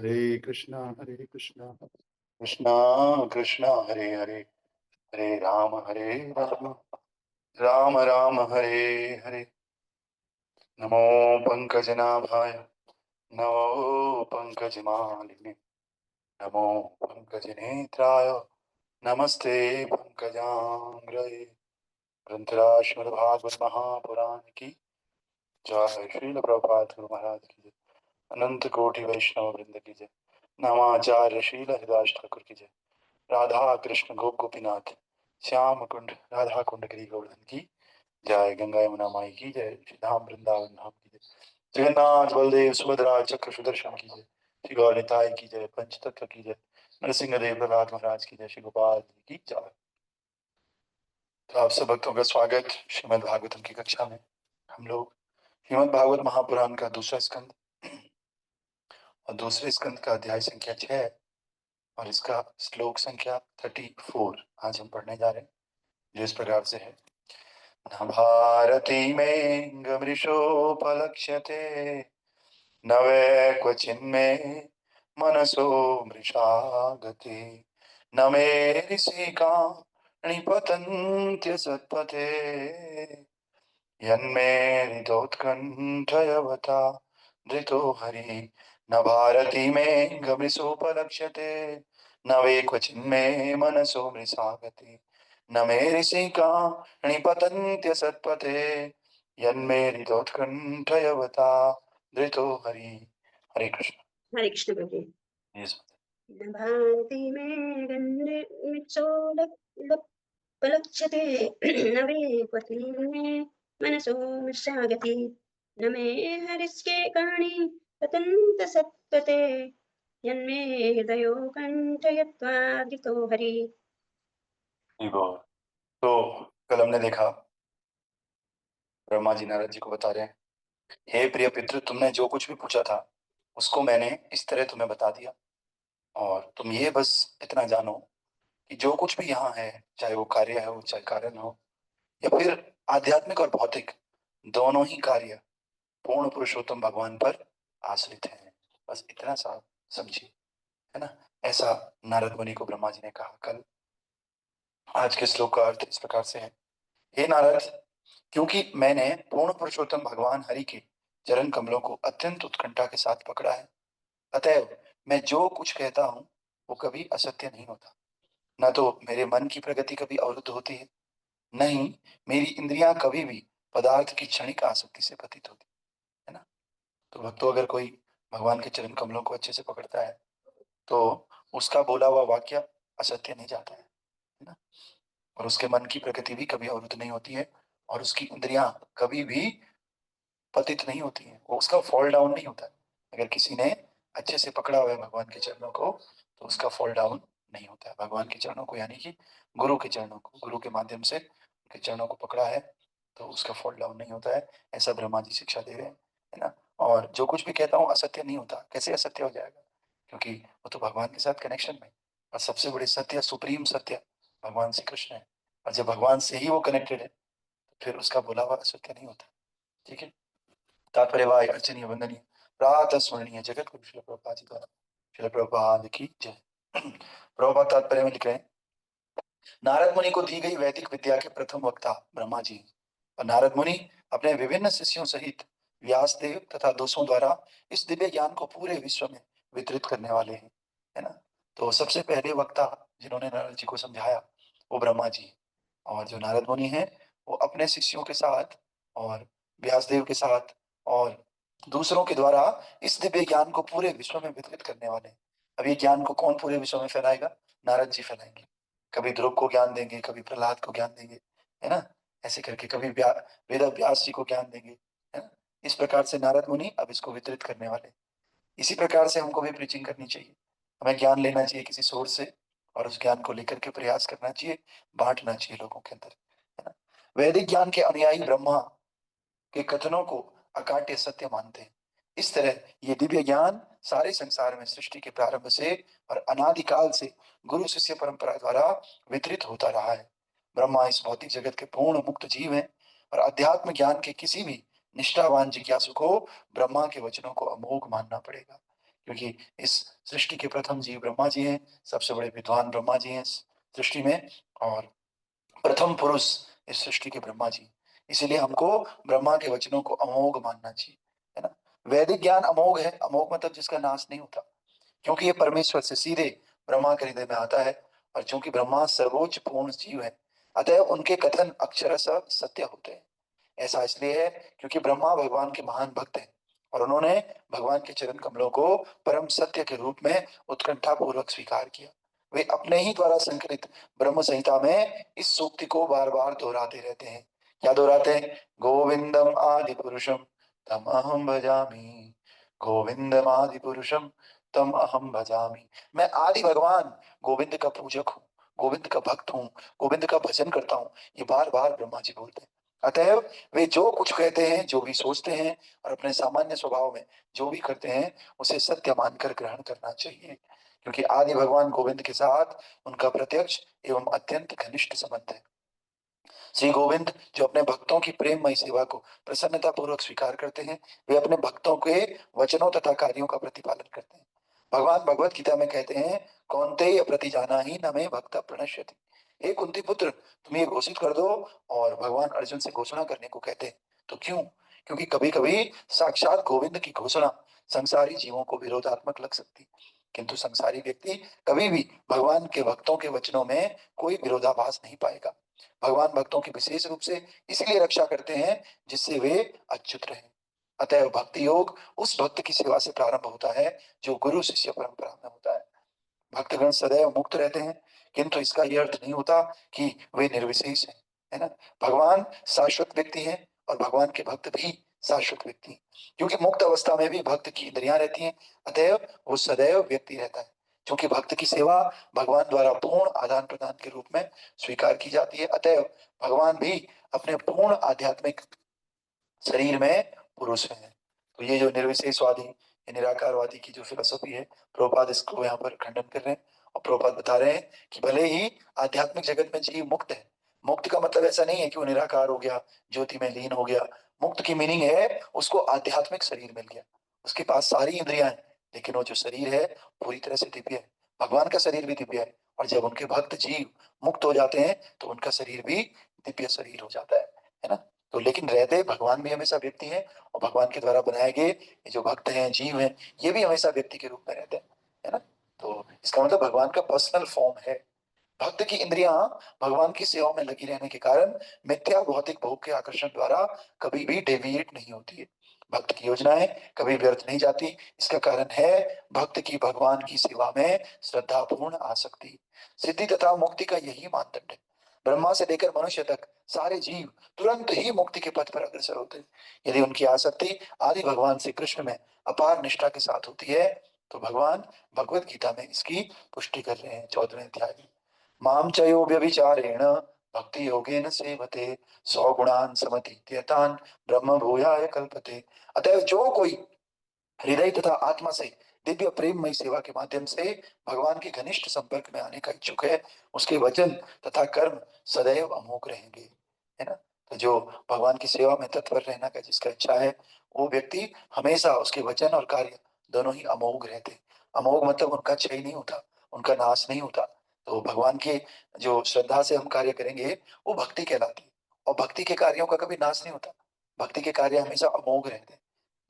हरे कृष्णा कृष्णा कृष्णा हरे हरे, हरे राम राम राम हरे हरे। नमो पंकजनाभाय, नमो पंकजमालिने, नमो पंकजनेत्राय, नमस्ते पंकजांग्रये। ग्रंथराज श्रीमद्भागवत महापुराण की जय। श्रील प्रभुपाद गुरु महाराज की जय। अनंत कोटि वैष्णव वृंद की जय। नामाचार्य शील हरिदास ठाकुर की जय। राधा कृष्ण गोप गोपीनाथ श्याम कुंड राधा कुंड गिरी गोवर्धन की जय। गंगा यमुना माई की जय। श्री धाम वृंदावन धाम की जय। जगन्नाथ बलदेव सुभद्रा चक्र सुदर्शन की जय। श्री गौर निताई की जय। पंचतत्व की जय। नरसिंह देव प्रहलाद महाराज की जय। श्री गोपाल जी की जय। तो आप सब भक्तों का स्वागत श्रीमद् भागवतम की कक्षा में। हम लोग श्रीमद् भागवत महापुराण का दूसरा स्कंद और दूसरे स्कंद का अध्याय संख्या 6 और इसका श्लोक संख्या 34 आज हम पढ़ने जा रहे हैं, जो इस प्रकार से है। न भारती में गमृषोपलक्ष्यते, न वै क्वचिन्मे मनसो मृषा गति, न मे ऋषिका निपतन्त्यसत्पथे, यन्मे हृदोत्कण्ठयवता धृतो हरि। न भारती मे गमृषोपलक्ष्यते, न वे क्वचिन्मे मनसो मृषा गति, न मे ऋषिका निपतन्त्यसत्पथे, यन्मे हृदोत्कण्ठयवता धृतो हरि। हरे कृष्ण। हरे कृष्ण प्रभु। Yes. भान्ति मे गन्धर्मिच्छोदपलक्ष्यते न वे क्वचिन् मे मनसो मृषागति न मे हरिष्ये काणि पतन्तसत्पते यन्मे हृदयो कण्ठयत्वा धृतो हरि। तो कल हमने देखा ब्रह्मा जी नारद जी को बता रहे हैं, हे प्रिय पितृ, तुमने जो कुछ भी पूछा था उसको मैंने इस तरह तुम्हें बता दिया, और तुम ये बस इतना जानो कि जो कुछ भी यहाँ है, चाहे वो कार्य हो चाहे कारण हो, या फिर आध्यात्मिक और भौतिक दोनों ही कार्य पूर्ण पुरुषोत्तम भगवान पर आश्रित हैं। बस इतना सा समझिए, है ना। ऐसा नारद मुनि को ब्रह्मा जी ने कहा कल। आज के श्लोक का अर्थ इस प्रकार से है। हे नारद, क्योंकि मैंने पूर्ण पुरुषोत्तम भगवान हरि के चरण कमलों को अत्यंत उत्कंठा के साथ पकड़ा है, अतएव मैं जो कुछ कहता हूँ वो कभी असत्य नहीं होता। न तो मेरे मन की प्रगति कभी अवरुद्ध होती है, नहीं मेरी इंद्रियां कभी भी पदार्थ की क्षणिक आसक्ति से पतित होती है ना। तो भक्तों, अगर कोई भगवान के चरण कमलों को अच्छे से पकड़ता है तो उसका बोला हुआ वाक्य असत्य नहीं जाता है ना। और उसके मन की प्रकृति भी कभी अवरुद्ध नहीं होती है, और उसकी इंद्रियां कभी भी पतित नहीं होती हैं, वो उसका फॉल डाउन नहीं होता है। अगर किसी ने अच्छे से पकड़ा हुआ है भगवान के चरणों को तो उसका फॉल डाउन नहीं होता है। भगवान के चरणों को यानी कि गुरु के चरणों को, गुरु के माध्यम से उनके चरणों को पकड़ा है तो उसका फॉल डाउन नहीं होता है। ऐसा ब्रह्मा जी शिक्षा दे रहे हैं, है ना। और जो कुछ भी कहता हूँ असत्य नहीं होता। कैसे असत्य हो जाएगा? क्योंकि वो तो भगवान के साथ कनेक्शन में, और सबसे बड़े सत्य, सुप्रीम सत्य भगवान श्री कृष्ण है, और जब भगवान से ही वो कनेक्टेड है तो फिर उसका बोला हुआ असत्य नहीं होता। ठीक है। तात्पर्य वाय अर्चनीय वंदनीय प्रातः स्मरणीय जगत गुरु शिल प्रभुपाद जी द्वारा। शिल प्रभुपाद की जय। प्रभुपाद तात्पर्य में लिख रहे हैं, नारद मुनि को दी गई वैदिक विद्या के प्रथम वक्ता ब्रह्मा जी, और नारद मुनि अपने विभिन्न शिष्यों सहित व्यासदेव तथा दोषों द्वारा इस दिव्य ज्ञान को पूरे विश्व में वितरित करने वाले हैं, है ना। तो सबसे पहले वक्ता जिन्होंने नारद जी को समझाया वो ब्रह्मा जी, और जो नारद मुनि हैं वो अपने शिष्यों के साथ और व्यासदेव के साथ और दूसरों के द्वारा इस दिव्य ज्ञान को पूरे विश्व में वितरित करने वाले हैं। अब ये ज्ञान को कौन पूरे विश्व में फैलाएगा? नारद जी फैलाएंगे। कभी ध्रुव को ज्ञान देंगे, कभी प्रहलाद को ज्ञान देंगे, है ना। ऐसे करके कभी वेद व्यास जी को ज्ञान देंगे, है ना। इस प्रकार से नारद मुनि अब इसको वितरित करने वाले हैं। इसी प्रकार से हमको भी प्रीचिंग करनी चाहिए। हमें ज्ञान लेना चाहिए किसी सोर्स से, और उस ज्ञान को लेकर के प्रयास करना चाहिए, बांटना चाहिए लोगों के अंदर, है ना। वैदिक ज्ञान के अनुयायी ब्रह्मा के कथनों को अकाट्य सत्य मानते हैं। इस तरह ये दिव्य ज्ञान सारे संसार में सृष्टि के प्रारंभ से और अनादिकाल से गुरु शिष्य परंपरा द्वारा वितरित होता रहा है। ब्रह्मा इस भौतिक जगत के पूर्ण मुक्त जीव हैं, और अध्यात्म ज्ञान के किसी भी निष्ठावान जिज्ञासु को ब्रह्मा के वचनों को अमोघ मानना पड़ेगा, क्योंकि इस सृष्टि के प्रथम जीव ब्रह्मा जी हैं, सबसे बड़े विद्वान ब्रह्मा जी हैं इस सृष्टि में, और प्रथम पुरुष इस सृष्टि के ब्रह्मा जी। इसीलिए हमको ब्रह्मा के वचनों को अमोघ मानना चाहिए, है ना? वैदिक ज्ञान अमोघ है, अमोघ मतलब जिसका नाश नहीं होता, क्योंकि ये परमेश्वर से सीधे ब्रह्मा के हृदय में आता है। और चूंकि ब्रह्मा सर्वोच्च पूर्ण जीव है, अतः उनके कथन अक्षरशः सत्य होते हैं। ऐसा इसलिए है क्योंकि ब्रह्मा भगवान के महान भक्त हैं, और उन्होंने भगवान के चरण कमलों को परम सत्य के रूप में उत्कंठा पूर्वक स्वीकार किया। वे अपने ही द्वारा संकलित ब्रह्म संहिता में इस सूक्ति को बार बार दोहराते रहते हैं। क्या दोहराते हैं? गोविंदम आदि पुरुषम तम अहम भजामि, गोविंदम आदि पुरुषम तम अहम भजामि। मैं आदि भगवान गोविंद का पूजक हूँ, गोविंद का भक्त हूँ, गोविंद का भजन करता हूँ। ये बार बार ब्रह्मा जी बोलते हैं। अतएव वे जो कुछ कहते हैं, जो भी सोचते हैं, और अपने सामान्य स्वभाव में जो भी करते हैं, उसे सत्य मानकर ग्रहण करना चाहिए, क्योंकि आदि भगवान गोविंद के साथ उनका प्रत्यक्ष एवं अत्यंत घनिष्ठ संबंध है। श्री गोविंद जो अपने भक्तों की प्रेममय सेवा को प्रसन्नता पूर्वक स्वीकार करते हैं, वे अपने भक्तों के वचनों तथा कार्यों का प्रतिपालन करते हैं। भगवान भगवत गीता में कहते हैं, कौन्तेय प्रतिजाना ही न मे भक्त प्रणश्यति। हे कुंती पुत्र, तुम ये घोषित कर दो। और भगवान अर्जुन से घोषणा करने को कहते हैं। तो क्यों? क्योंकि कभी कभी साक्षात गोविंद की घोषणा संसारी जीवों को विरोधात्मक लग सकती, किंतु संसारी व्यक्ति कभी भी भगवान के भक्तों के वचनों में कोई विरोधाभास नहीं पाएगा। भगवान भक्तों की विशेष रूप से इसलिए रक्षा करते हैं जिससे वे अच्युत रहें। अतः भक्ति योग उस भक्त की सेवा से प्रारंभ होता है जो गुरु शिष्य परंपरा में होता है। भक्तगण सदैव मुक्त रहते हैं, किंतु इसका यह अर्थ नहीं होता कि वे निर्विशेष हैं, है ना? भगवान शाश्वत व्यक्ति हैं, और भगवान के भक्त भी शाश्वत व्यक्ति हैं, क्योंकि मुक्त अवस्था में भी भक्त की इंद्रियां रहती हैं। अतएव वो सदैव व्यक्ति रहता है, क्योंकि भक्त की सेवा भगवान द्वारा पूर्ण आदान प्रदान के रूप में स्वीकार की जाती है। अतएव भगवान भी अपने पूर्ण आध्यात्मिक शरीर में पुरुष है। तो ये जो निर्विशेषवादी या निराकारवादी की जो फिलोसफी है, प्रभुपाद इसको यहाँ पर खंडन कर रहे हैं। और प्रभुपाद बता रहे हैं कि भले ही आध्यात्मिक जगत में जीव मुक्त है, मुक्त का मतलब ऐसा नहीं है कि वो निराकार हो गया, ज्योति में लीन हो गया। मुक्त की मीनिंग है उसको आध्यात्मिक शरीर मिल गया, उसके पास सारी इंद्रियां हैं, लेकिन वो जो शरीर है पूरी तरह से दिव्य है। भगवान का शरीर भी दिव्य है, और जब उनके भक्त जीव मुक्त हो जाते हैं तो उनका शरीर भी दिव्य शरीर हो जाता है ना? तो लेकिन रहते भगवान भी हमेशा व्यक्ति हैं, और भगवान के द्वारा बनाए गए ये जो भक्त हैं, जीव हैं, ये भी हमेशा व्यक्ति के रूप में रहते हैं, है ना? तो इसका मतलब भगवान का पर्सनल फॉर्म है। भक्त की इंद्रियां भगवान की सेवा में लगी रहने के कारण मिथ्या भौतिक भोग के आकर्षण द्वारा कभी भी डेविएट नहीं होती है। भक्त की योजनाएं कभी व्यर्थ नहीं जाती। इसका कारण है भक्त की भगवान की सेवा में श्रद्धापूर्ण आसक्ति। सिद्धि तथा मुक्ति का यही मानदंड है। ब्रह्मा से लेकर मनुष्य तक सारे जीव तुरंत ही मुक्ति के पथ पर अग्रसर होते हैं, यदि उनकी आसक्ति आदि भगवान श्री कृष्ण में अपार निष्ठा के साथ होती है। तो भगवान भगवत गीता में इसकी पुष्टि कर रहे हैं 14वें अध्याय में। माम चयो व्यभिचारेण भक्ति योगेन सेवते सौ गुणान समतीत्यतान ब्रह्म भूयाय कल्पते। अतएव जो कोई हृदय तथा आत्मा से दिव्य प्रेममय सेवा के माध्यम से भगवान के घनिष्ठ संपर्क में आने का इच्छुक है, उसके वचन तथा कर्म सदैव अमोघ रहेंगे, है ना? तो जो भगवान की सेवा में तत्पर रहना का जिसका इच्छा है, वो व्यक्ति हमेशा उसके वचन और कार्य दोनों ही अमोघ रहते। अमोघ मतलब उनका क्षय नहीं होता, उनका नाश नहीं होता। तो भगवान के जो श्रद्धा से हम कार्य करेंगे वो भक्ति कहलाती है, और भक्ति के कार्यों का कभी नाश नहीं होता। भक्ति के कार्य हमेशा अमोघ रहते हैं।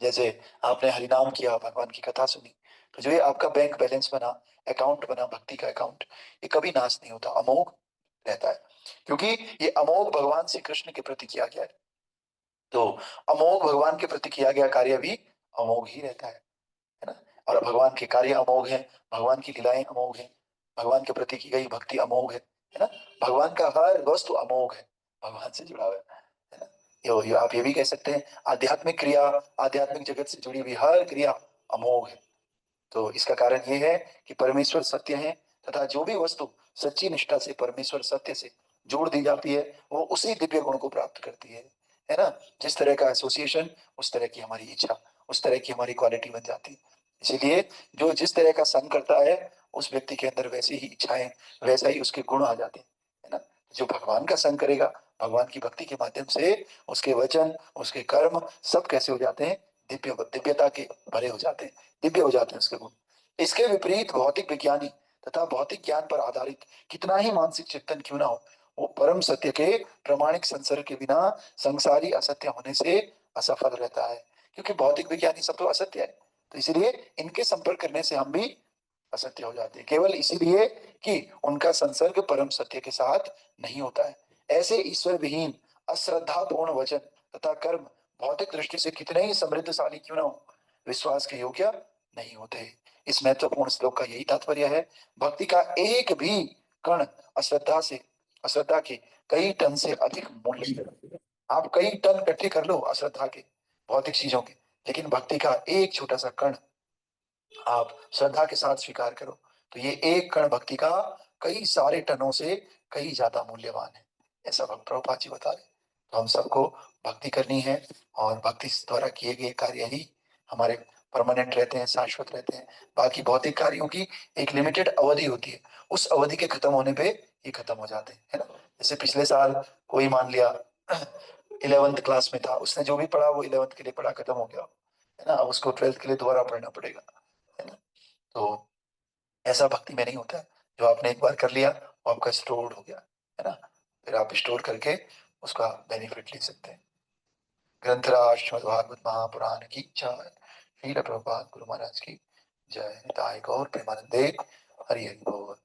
जैसे आपने हरिनाम किया, भगवान की कथा सुनी, तो जो ये आपका बैंक बैलेंस बना, अकाउंट बना, भक्ति का अकाउंट, ये कभी नाश नहीं होता, अमोघ रहता है, क्योंकि ये अमोघ भगवान श्री कृष्ण के प्रति किया गया है। तो अमोघ भगवान के प्रति किया गया कार्य भी अमोघ ही रहता है ना? और भगवान के कार्य अमोघ हैं, भगवान की लीलाएं अमोघ हैं, भगवान के प्रति की गई भक्ति अमोघ है ना? भगवान का हर वस्तु अमोघ है, भगवान से जुड़ा हुआ है ना? ये आप ये भी कह सकते हैं, आध्यात्मिक क्रिया, आध्यात्मिक जगत से जुड़ी हुई हर क्रिया अमोघ है। तो इसका कारण ये है कि परमेश्वर सत्य है, तथा जो भी वस्तु सच्ची निष्ठा से परमेश्वर सत्य से जोड़ दी जाती है, वो उसी दिव्य गुण को प्राप्त करती है ना? जिस तरह का एसोसिएशन, उस तरह की हमारी इच्छा, उस तरह की हमारी क्वालिटी बन जाती है। इसीलिए जो जिस तरह का संग करता है, उस व्यक्ति के अंदर वैसी ही इच्छाएं, वैसा ही उसके गुण आ जाते हैं, है ना? जो भगवान का संग करेगा, भगवान की भक्ति के माध्यम से उसके वचन, उसके कर्म सब कैसे हो जाते हैं? दिव्यता के भरे हो जाते हैं, दिव्य हो जाते हैं उसके गुण। इसके विपरीत भौतिक विज्ञानी तथा भौतिक ज्ञान पर आधारित कितना ही मानसिक चिंतन क्यों ना हो, वो परम सत्य के प्रामाणिक संसर्ग के बिना संसारी असत्य होने से असफल रहता है। क्योंकि भौतिक विज्ञानी सब तो असत्य है, तो इसलिए इनके संपर्क करने से हम भी असत्य हो जाते हैं, केवल इसीलिए कि उनका संसर्ग परम सत्य के साथ नहीं होता है। ऐसे ईश्वर विहीन अश्रद्धापूर्ण वचन तथा कर्म भौतिक दृष्टि से कितने ही समृद्धशाली क्यों ना हो, विश्वास के योग्य नहीं होते। इस महत्वपूर्ण श्लोक का यही तात्पर्य है। भक्ति का एक भी कण अश्रद्धा के कई टन से अधिक मूल्य है। आप कई टन इकट्ठे कर लो अश्रद्धा के, भौतिक चीजों के, लेकिन भक्ति का एक छोटा सा कण आप श्रद्धा के साथ स्वीकार करो, तो ये एक कण भक्ति का कई सारे टनों से कई ज्यादा मूल्यवान है। ऐसा भक्त प्रभुपाद जी बता रहे। तो हम सबको भक्ति करनी है, और भक्ति द्वारा किए गए कार्य ही हमारे परमानेंट रहते हैं, शाश्वत रहते हैं। बाकी भौतिक कार्यों की एक लिमिटेड अवधि होती है, उस अवधि के खत्म होने पे ये खत्म हो जाते हैं, है ना। जैसे पिछले साल कोई मान लिया 11th क्लास में था, उसने जो भी पढ़ा वो 11th के लिए पढ़ा, खत्म हो गया, है ना। अब उसको 12th के लिए दोबारा पढ़ना पड़ेगा, है ना। तो ऐसा भक्ति में नहीं होता है। जो आपने एक बार कर लिया वो आपका स्टोर्ड हो गया, है ना। फिर आप स्टोर करके उसका बेनिफिट ले सकते हैं। ग्रंथराज श्रीमद्भागवत महापुराण की जय। श्रील प्रभुपाद गुरु महाराज की जय। निताय गौर प्रेमानंदे। हरि हरि बोल।